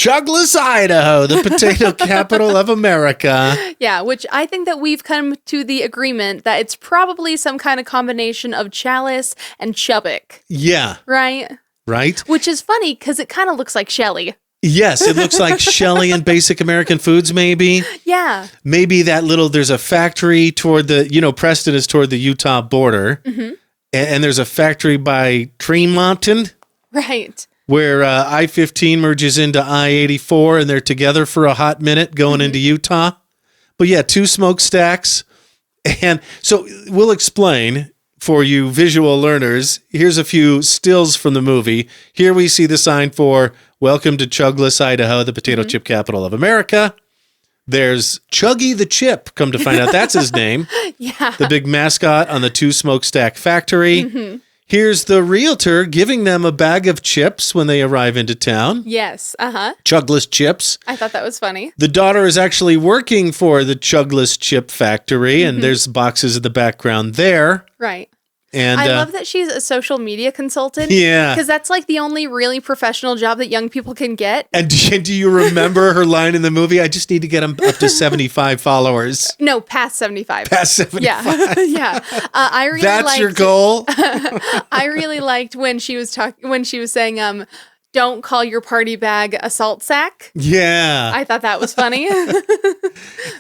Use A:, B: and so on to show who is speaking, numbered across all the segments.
A: Chuglas, Idaho, the potato capital of America.
B: Yeah, which I think that we've come to the agreement that it's probably some kind of combination of Chalice and Chubbuck.
A: Yeah.
B: Right?
A: Right?
B: Which is funny because it kind of looks like Shelley.
A: Yes, it looks like Shelley and Basic American Foods, maybe.
B: Yeah.
A: Maybe there's a factory toward Preston is toward the Utah border. Mm-hmm. And there's a factory by Tremonton.
B: Right.
A: Where I-15 merges into I-84 and they're together for a hot minute going into Utah. But yeah, 2 smokestacks. And so we'll explain for you visual learners. Here's a few stills from the movie. Here we see the sign for Welcome to Chuglas, Idaho, the potato chip capital of America. There's Chuggy the Chip, come to find out that's his name.
B: Yeah.
A: The big mascot on the 2 smokestack factory. Mm-hmm. Here's the realtor giving them a bag of chips when they arrive into town.
B: Yes,
A: Chuglas Chips.
B: I thought that was funny.
A: The daughter is actually working for the Chuglas Chip Factory, and there's boxes in the background there.
B: Right.
A: And
B: I love that she's a social media consultant.
A: Yeah.
B: Because that's like the only really professional job that young people can get.
A: And do you remember her line in the movie? I just need to get them up to 75 followers.
B: No, past 75.
A: Past 75.
B: Yeah. Yeah. I really
A: That's your goal?
B: I really liked when she was saying, don't call your party bag a salt sack.
A: Yeah.
B: I thought that was funny.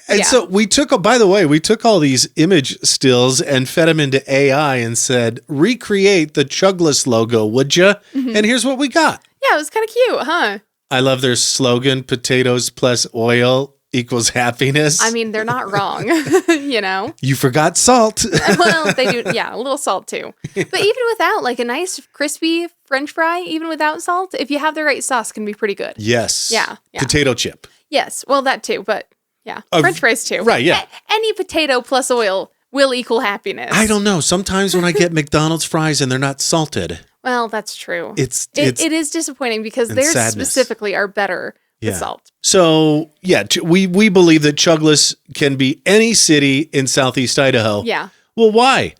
A: And so we took all these image stills and fed them into AI and said, recreate the Chuglas logo, would you? Mm-hmm. And here's what we got.
B: Yeah, it was kind of cute, huh?
A: I love their slogan, potatoes plus oil equals happiness.
B: I mean, they're not wrong, you know?
A: You forgot salt.
B: Well, they do, yeah, a little salt too. But even without, like a nice crispy French fry, even without salt, if you have the right sauce, can be pretty good.
A: Yes.
B: Yeah.
A: Potato chip.
B: Yes, well, that too, but yeah, French fries too.
A: Right, yeah.
B: Any potato plus oil will equal happiness.
A: I don't know. Sometimes when I get McDonald's fries and they're not salted.
B: Well, that's true.
A: It
B: is disappointing because theirs specifically are better with salt.
A: So, yeah, we believe that Chuglas can be any city in Southeast Idaho.
B: Yeah.
A: Well, why?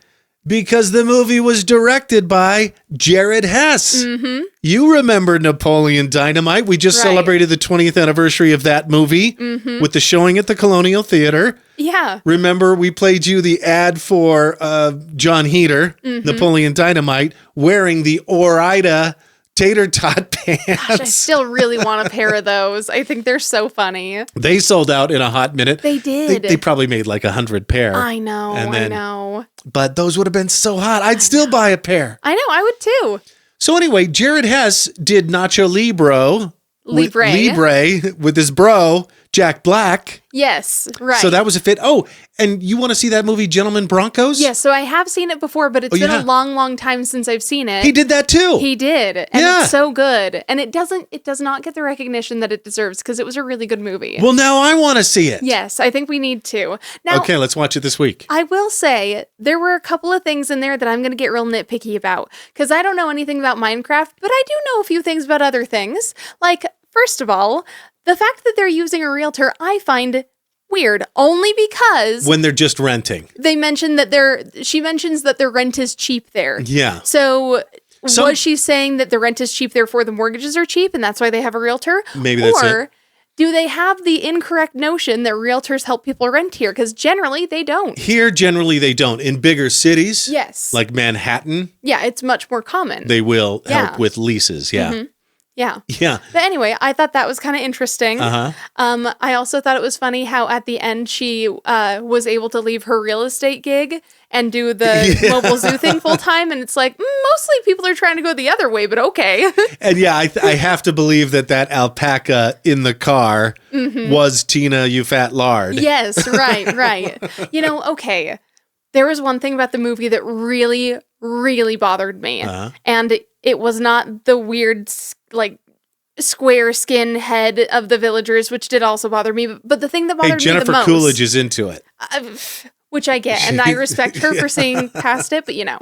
A: Because the movie was directed by Jared Hess. Mm-hmm. You remember Napoleon Dynamite. We just celebrated the 20th anniversary of that movie with the showing at the Colonial Theater.
B: Yeah.
A: Remember, we played you the ad for John Heater, Napoleon Dynamite, wearing the Ore-Ida tater tot pants.
B: Gosh, I still really want a pair of those. I think they're so funny.
A: They sold out in a hot minute.
B: They did.
A: They probably made like 100 pair.
B: I know.
A: But those would have been so hot. I'd still buy a pair.
B: I know, I would too.
A: So anyway, Jared Hess did Nacho Libre with his bro, Jack Black.
B: Yes, right.
A: So that was a fit. Oh, and you want to see that movie, Gentlemen Broncos?
B: Yes, so I have seen it before, but it's been a long, long time since I've seen it.
A: He did that too.
B: He did. And it's so good. And it does not get the recognition that it deserves because it was a really good movie.
A: Well, now I want to see it.
B: Yes, I think we need to. Now,
A: okay, let's watch it this week.
B: I will say there were a couple of things in there that I'm going to get real nitpicky about because I don't know anything about Minecraft, but I do know a few things about other things. Like, first of all, the fact that they're using a realtor, I find weird, only because
A: when they're just renting.
B: She mentions that their rent is cheap there.
A: Yeah.
B: So was she saying that the rent is cheap, therefore the mortgages are cheap, and that's why they have a realtor?
A: Maybe that's it.
B: Or do they have the incorrect notion that realtors help people rent here? Because generally they don't.
A: Here, generally they don't. In bigger cities,
B: yes,
A: like Manhattan,
B: yeah, it's much more common.
A: They will help with leases. Yeah.
B: Mm-hmm. Yeah.
A: Yeah.
B: But anyway, I thought that was kind of interesting.
A: Uh-huh.
B: I also thought it was funny how at the end she was able to leave her real estate gig and do the mobile zoo thing full time. And it's like, mostly people are trying to go the other way, but okay.
A: And yeah, I have to believe that alpaca in the car was Tina, you fat lard.
B: Yes, right. You know, okay. There was one thing about the movie that really, really bothered me. Uh-huh. And it was not the weird, like, square skin head of the villagers, which did also bother me. But the thing that bothered me the most...
A: Jennifer Coolidge is into it.
B: Which I get, and I respect her for seeing past it, but you know.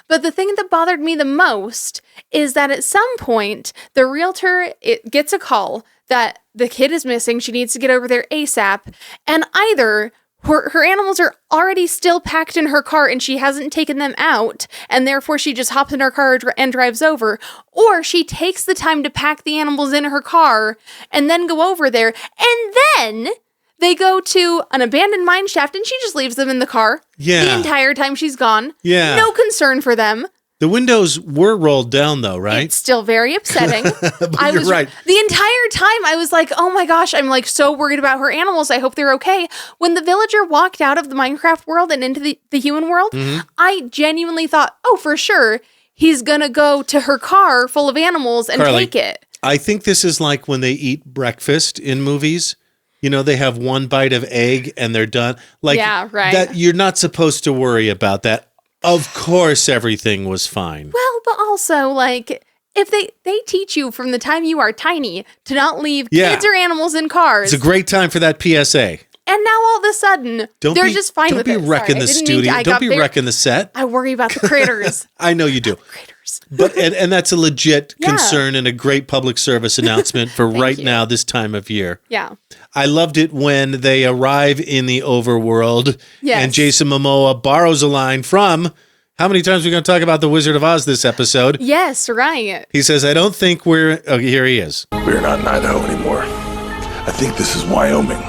B: But the thing that bothered me the most is that at some point, the realtor gets a call that the kid is missing. She needs to get over there ASAP. And either her animals are already still packed in her car and she hasn't taken them out, and therefore she just hops in her car and drives over, or she takes the time to pack the animals in her car and then go over there, and then they go to an abandoned mine shaft and she just leaves them in the car the entire time she's gone.
A: Yeah.
B: No concern for them.
A: The windows were rolled down, though, right?
B: It's still very upsetting.
A: You're right.
B: The entire time I was like, oh my gosh, I'm like so worried about her animals. I hope they're okay. When the villager walked out of the Minecraft world and into the human world, I genuinely thought, oh, for sure, he's going to go to her car full of animals and
A: Karley,
B: take it.
A: I think this is like when they eat breakfast in movies. You know, they have one bite of egg and they're done. Like,
B: yeah, right.
A: That you're not supposed to worry about that. Of course, everything was fine.
B: Well, but also, like, if they teach you from the time you are tiny to not leave kids or animals in cars.
A: It's a great time for that PSA.
B: And now all of a sudden, they're just fine with it.
A: Don't be wrecking the studio. Don't be wrecking the set.
B: I worry about the critters.
A: I know you do.
B: Critters.
A: But and that's a legit concern and a great public service announcement for right now, this time of year.
B: Yeah.
A: I loved it when they arrive in the overworld and Jason Momoa borrows a line from, how many times are we going to talk about The Wizard of Oz this episode?
B: Yes, right.
A: He says, I don't think we're, oh, here he is.
C: We're not in Idaho anymore. I think this is Wyoming.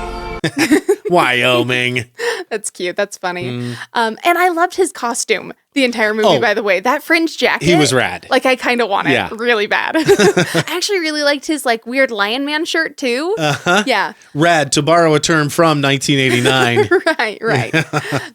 A: Wyoming.
B: That's cute. That's funny. And I loved his costume the entire movie, by the way. That fringe jacket.
A: He was rad.
B: Like, I kind of want it really bad. I actually really liked his, like, weird Lion Man shirt, too.
A: Uh-huh.
B: Yeah.
A: Rad, to borrow a term from 1989.
B: Right.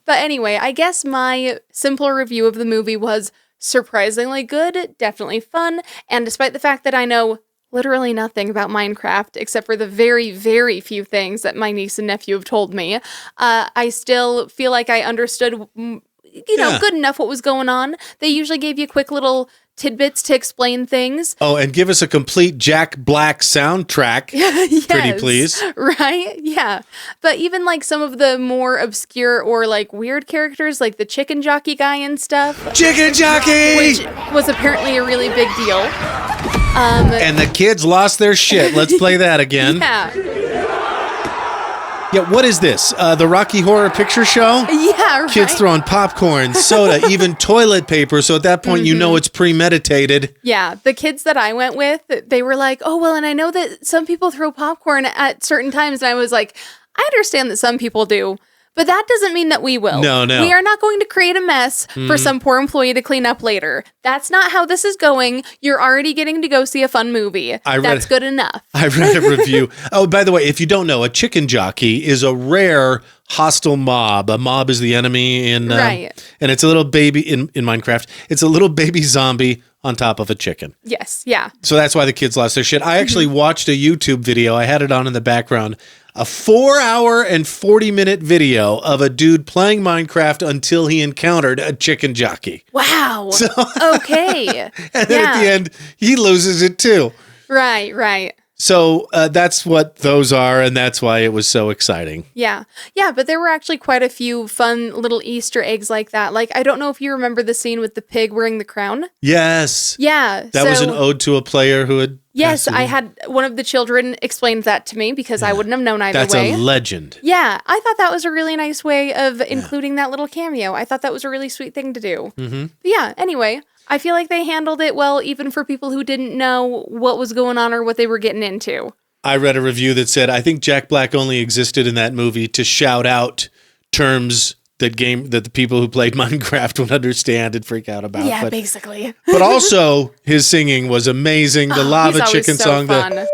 B: But anyway, I guess my simple review of the movie was surprisingly good, definitely fun, and despite the fact that I know literally nothing about Minecraft except for the very, very few things that my niece and nephew have told me, I still feel like I understood, good enough what was going on. They usually gave you quick little tidbits to explain things.
A: Oh, and give us a complete Jack Black soundtrack.
B: Yes,
A: pretty please.
B: Right? Yeah. But even like some of the more obscure or like weird characters, like the chicken jockey guy and stuff.
A: Chicken jockey!
B: Which was apparently a really big deal.
A: And the kids lost their shit. Let's play that again. Yeah, what is this? The Rocky Horror Picture Show?
B: Yeah, right.
A: Kids throwing popcorn, soda, even toilet paper. So at that point, you know it's premeditated.
B: Yeah, the kids that I went with, they were like, oh, well, and I know that some people throw popcorn at certain times. And I was like, I understand that some people do. But that doesn't mean that we will.
A: No.
B: We are not going to create a mess for some poor employee to clean up later. That's not how this is going. You're already getting to go see a fun movie. That's good enough.
A: I read a review. Oh, by the way, if you don't know, a chicken jockey is a rare hostile mob. A mob is the enemy in
B: right.
A: And it's a little baby in Minecraft. It's a little baby zombie on top of a chicken.
B: Yes, yeah.
A: So that's why the kids lost their shit. I actually watched a YouTube video. I had it on in the background. A 4-hour and 40-minute video of a dude playing Minecraft until he encountered a chicken jockey.
B: Wow.
A: So,
B: okay.
A: And then at the end, he loses it too.
B: Right.
A: So that's what those are, and that's why it was so exciting.
B: Yeah, but there were actually quite a few fun little Easter eggs like that. Like, I don't know if you remember the scene with the pig wearing the crown.
A: Yes.
B: Yeah.
A: That was an ode to a player who had...
B: Yes, I had one of the children explain that to me because I wouldn't have known either way.
A: That's a legend.
B: Yeah, I thought that was a really nice way of including that little cameo. I thought that was a really sweet thing to do. Mm-hmm. But yeah, anyway... I feel like they handled it well, even for people who didn't know what was going on or what they were getting into.
A: I read a review that said, I think Jack Black only existed in that movie to shout out terms that the people who played Minecraft would understand and freak out about.
B: Yeah, basically.
A: But also, his singing was amazing. The Lava Chicken song.
B: Fun.